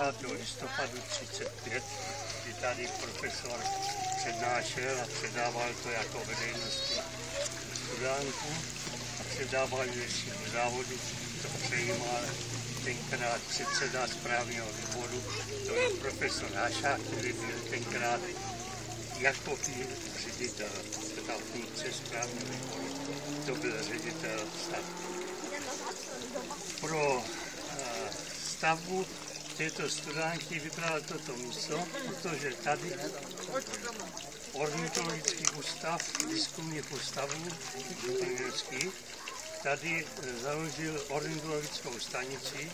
listopadu 35, kdy tady profesor přednášel a předával to jako veřejnosti studentů a předával si v závodu, to přejímal tenkrát předseda správního výboru, to je profesor Hašák, který byl tenkrát jako ředitel, teda funkce správního výboru, to byl ředitel stavby. Pro stavbu této studánky vybral toto místo, protože tady ornitologický ústav, výzkumných ústavů uměleckých, tady založil ornitologickou stanici,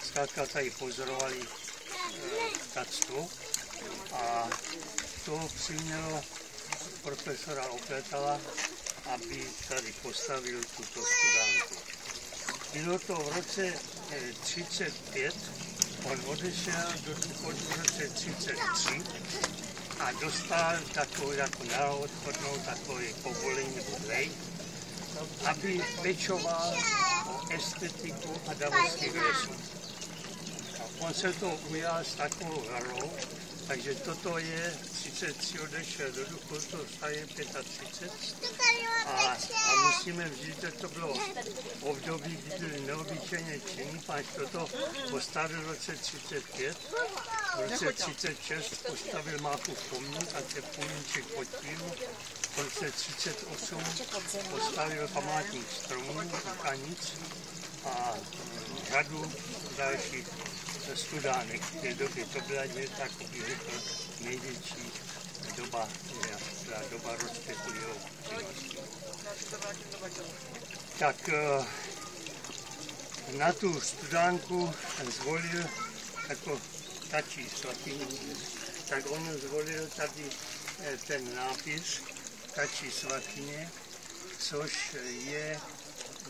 zkrátka tady pozorovali ptactvo a to přimělo profesora Opletala, aby tady postavil tuto studánku. Bylo to v roce 35, on odešel do důchodu v roce 33 a dostal takovou jako náhodnou takové povolení nebo lej, aby pečoval o estetiku adamovských lesů. A on se to ujal s takovou hrou, takže toto je 33, odešel do důchodu, to je 35. A musíme vždyť, že to bylo období, kdy byli neobyčejně činní, až toto postavil v roce 35. V roce 36 postavil Máchův pomník a ten pomníček pod tím. V roce 38 postavil památník stromů, kanic a řadu dalších studánek. V té době to byla takový největší doba, doba rozkvětu jeho činnosti. Tak na tu studánku zvolil jako tačí svatyni, tak on zvolil tady ten nápis tačí svatyně, což je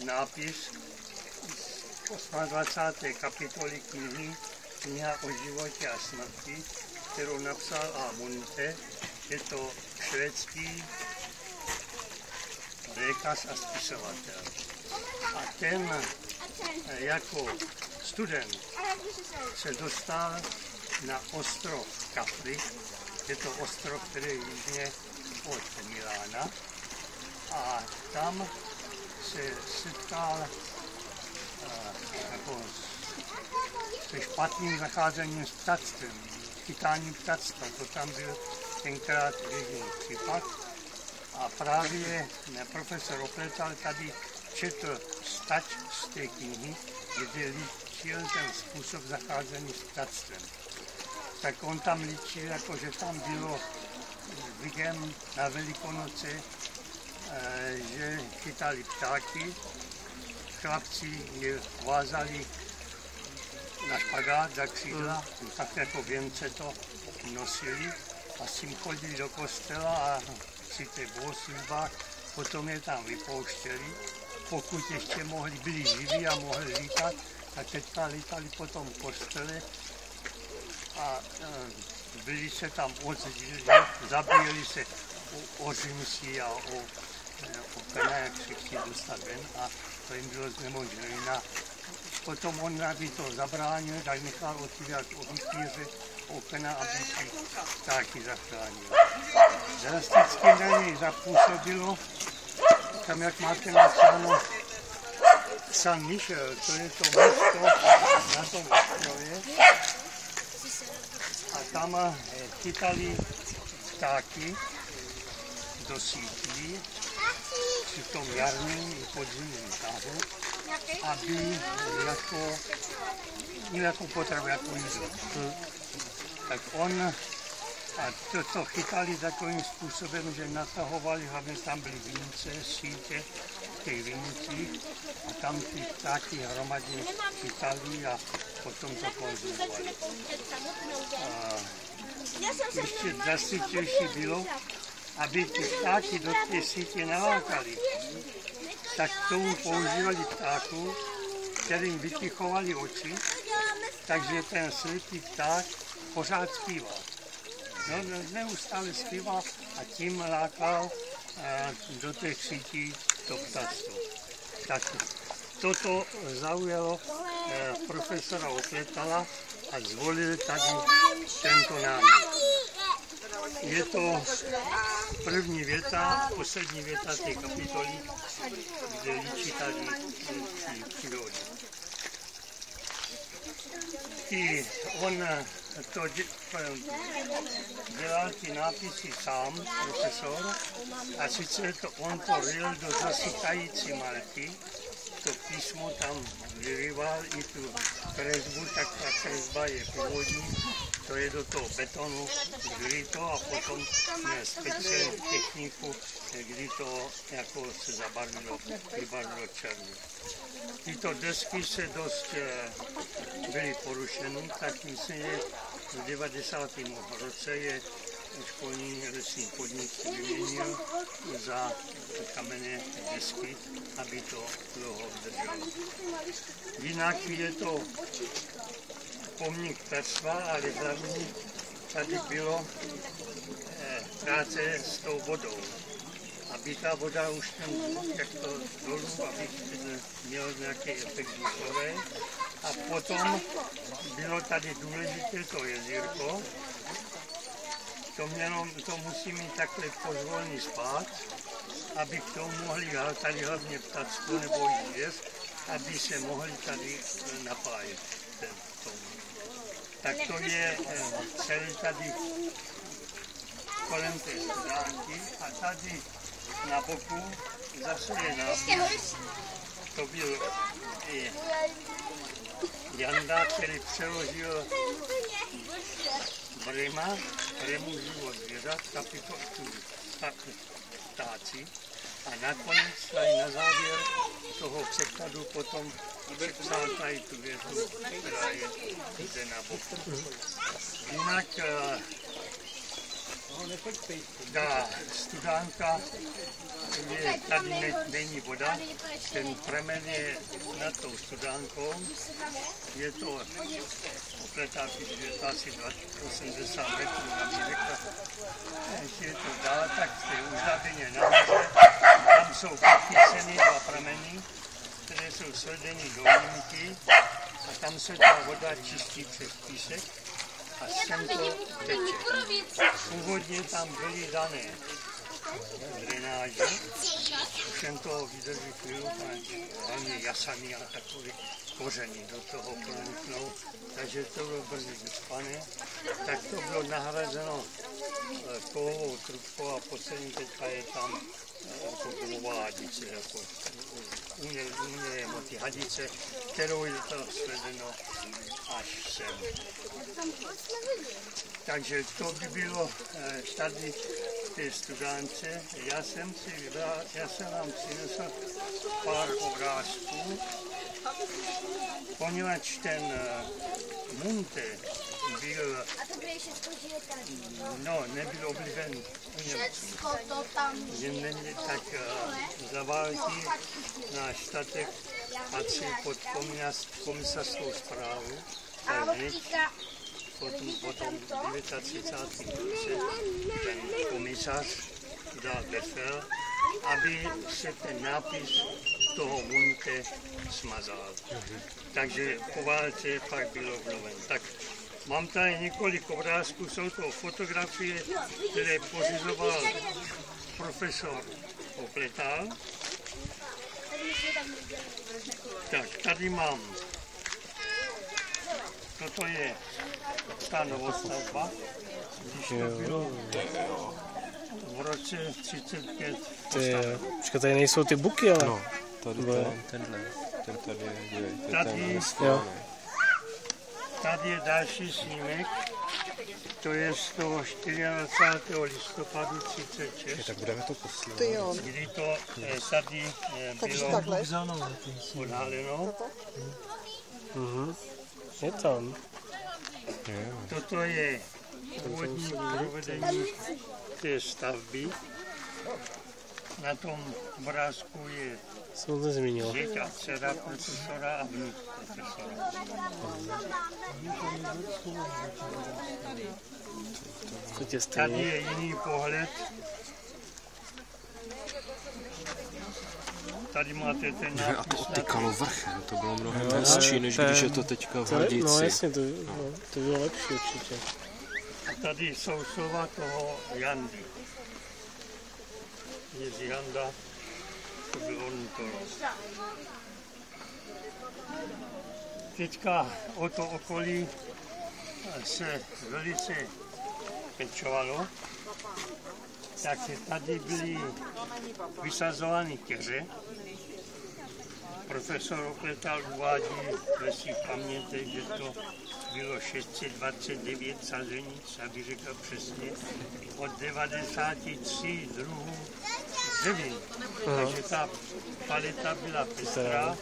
nápis 28. kapitoly kniha o životě a smrti, kterou napsal A. Monte. Je to švédský lékař a spisovatel. A ten jako student se dostal na ostrov Capri. Je to ostrov, který je jižně od Milána. A tam se setkal jako se špatným zacházením s ptactvem, chytáním ptactva. To tam byl tenkrát běžný případ. A právě profesor Opletal tady četl stať z té knihy, kde líčil ten způsob zacházení s ptactvem. Tak on tam líčil, jako že tam bylo zvykem na Velikonoce, že chytali ptáky, chlapci je vázali na špagát za křídla, tak jako věnce to nosili a s tím chodili do kostela a při té bohoslužbách potom je tam vypouštěli. Pokud ještě byli živí a mohli lítat, tak teďka lítali po tom kostele a byli se tam odzděli, zabíjeli se o ořinci a o pena, jak se chtěli dostat ven a to jim bylo znemožněno. Potom on, aby to zabránil, tak nechal otvírat o vypíře okna, aby si ptáky zachránil. Drasticky na něj zapůsobilo, tam jak máte napsáno San Michel, to je to město na tom ostrově. A tam chytali ptáky do sítí při tom jarním i podzimním tahu, aby jako potravu, jako jídlo. Tak on a to chytali takovým způsobem, že natahovali, hlavně tam byly vinice, sítě v těch vinicích a tam ty ptáky hromadně chytali a potom to konzumovali. Ještě drastičtější bylo, aby ty ptáky do té sítě nalákali, tak k tomu používali ptáků, kterým vypichovali oči, takže ten slepý pták pořád zpívá. No, neustále zpívá a tím lákal do těch sítí to ptactvo. Tak toto zaujalo profesora Opletala a zvolil tady tento námět. Je to první věta, poslední věta té kapitoly, kde líčí tady přírodu. On to dělal ty nápisy sám, profesor, a sice on to ryl do zasychající malty, to písmo tam vyryval i tu kresbu, tak ta kresba je původní, to je do toho betonu vryto a potom speciální techniku, kdy to jako se zabarvilo, vybarvilo černý. Tyto desky se dost byly porušeny, tak myslím, že v 90. roce je školní lesní podnik vyměnil za kamenné desky, aby to dlouho vydrželo. Jinak je to pomník perstva, ale hlavně tady bylo práce s tou vodou. Aby ta voda už ten jak to dolů, aby měl nějaký efekt vzduchové. A potom bylo tady důležité to jezírko. To musí mít takhle pozvolný spát, aby k tomu mohli tady hlavně ptactvo nebo jízděz, aby se mohli tady napájet. Tak to je celé tady kolem té stránky a tady na boku zase je nápis. To byl Janda, který přeložil Bremu život zvěřat, kapitolu ptáci. A nakonec tady na závěr toho překladu potom přepsal tady tu větu, která je zde na boku. Jinak ta studánka, tady není voda, ten pramen je nad tou studánkou, je to opletáky, že je to asi 80 metrů na mě řekla, když je to dál, tak v té užlabině nahoře, tam jsou podchyceny dva prameny, které jsou svedeny do linky a tam se ta voda čistí přes písek. A sem to teče. Původně tam byly dané drenáže, všem toho vydrží chvíli, hlavně jasany a takové kořeny do toho proniknou, takže to bylo brzy vycpané. Tak to bylo nahrazeno kovovou trubkou a poslední teďka je tam jako kovová hadice, jako umělé moty hadice, kterou je to svedeno až sem. Takže to by bylo tady v té studánce. Já jsem vám přinesl pár obrázků, poněvadž ten Munte byl, nebyl oblíben u Němců. Tak za války náš statek patří pod komisařskou správu. Potom v 39. roce ten komisař dal befel, aby se ten nápis toho Munte smazal. Takže po válce pak byl obnoven. Tak mám tady několik obrázků, jsou to fotografie, které pořizoval profesor Opletal. Tak tady mám, toto je ta novostavba, když to bylo v roce 35 postaveno. Počkej, tady nejsou ty buky, ale... No, tady ten tady je Tady je další snímek, to je z toho 24. listopadu 36. Tak budeme to poslat. Kdy to tady bylo odhaleno. Je tam. Toto je původní provedení té stavby. Na tom obrázku je zeď a dcera profesora a vnuk profesora. Tady je jiný pohled. tady máte ten A to nápis. otykalo vrchem, to bylo mnohem hezčí, než když je to teďka v No hadici. jasně, to bylo lepší určitě. A tady jsou slova toho Jandy. Je Janda, to byl ornitolog. Teďka o to okolí se velice pečovalo, takže tady byly vysazovány keře. Profesor Opletal uvádí ve svých pamětech, že to bylo 629 sazenic, aby řekl přesně, od 93 druhů dřevin. Takže ta paleta byla pestrá.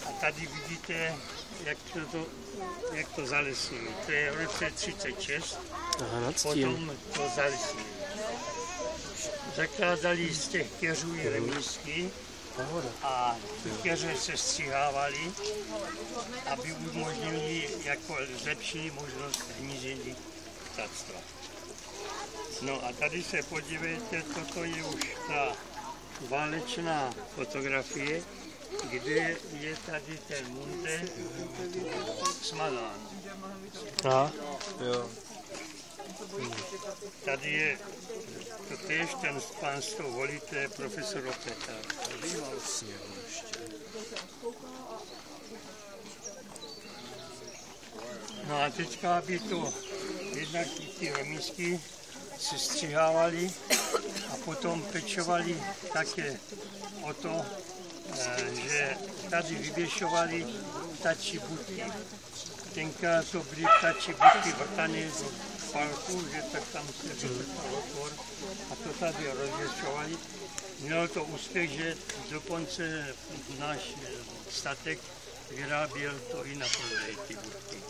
A tady vidíte, jak to zalesnili. To je v roce 36, Aha, nad tím. potom to zalesnili. Zakládali z těch keřů i remízky a ty keře se střihávaly, aby umožnili, jako zlepšili možnost hnízdění ptactva. No a tady se podívejte, toto je už ta válečná fotografie, kde je tady ten munter smalán. A? Jo. Tady je totéž ten pán z toho volí, to je profesor Opletal. No a teďka, aby to jednak ty remízky se střihávali a potom pečovali také o to, že tady vyvěšovali ptačí budky. Tenkrát to byly ptačí budky vrtané do parku, že tak tam se vyvrtal otvor a to tady rozvěšovali. Mělo to úspěch, že dokonce náš statek vyráběl to i na prodej, ty budky.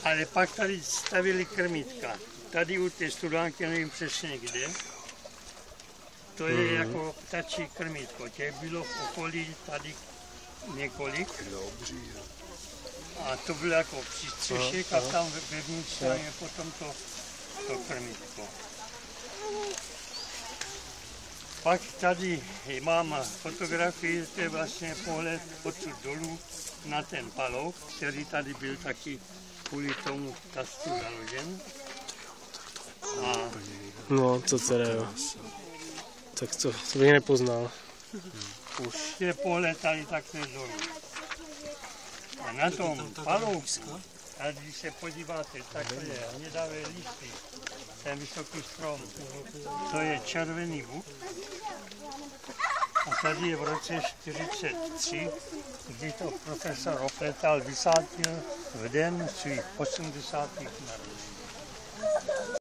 Ale pak tady stavili krmítka. Tady u té studánky, nevím přesně kde, to je jako ptačí krmítko. Těch bylo v okolí tady několik. A to bylo jako přístřešek a tam vevnitř je potom to krmítko. Pak tady mám fotografii, to je vlastně pohled odsud dolů na ten palouk, který tady byl taky kvůli tomu ptactvu založen. A No, to teda jo. Tak to bych nepoznal. už je pohled tady takhle dolů. A na tom palouku, a když se podíváte, takhle je hnědavé listy, ten vysoký strom, to je červený buk. A tady je v roce 1943, kdy to profesor Opletal vysátil v den svých 80. narozenin.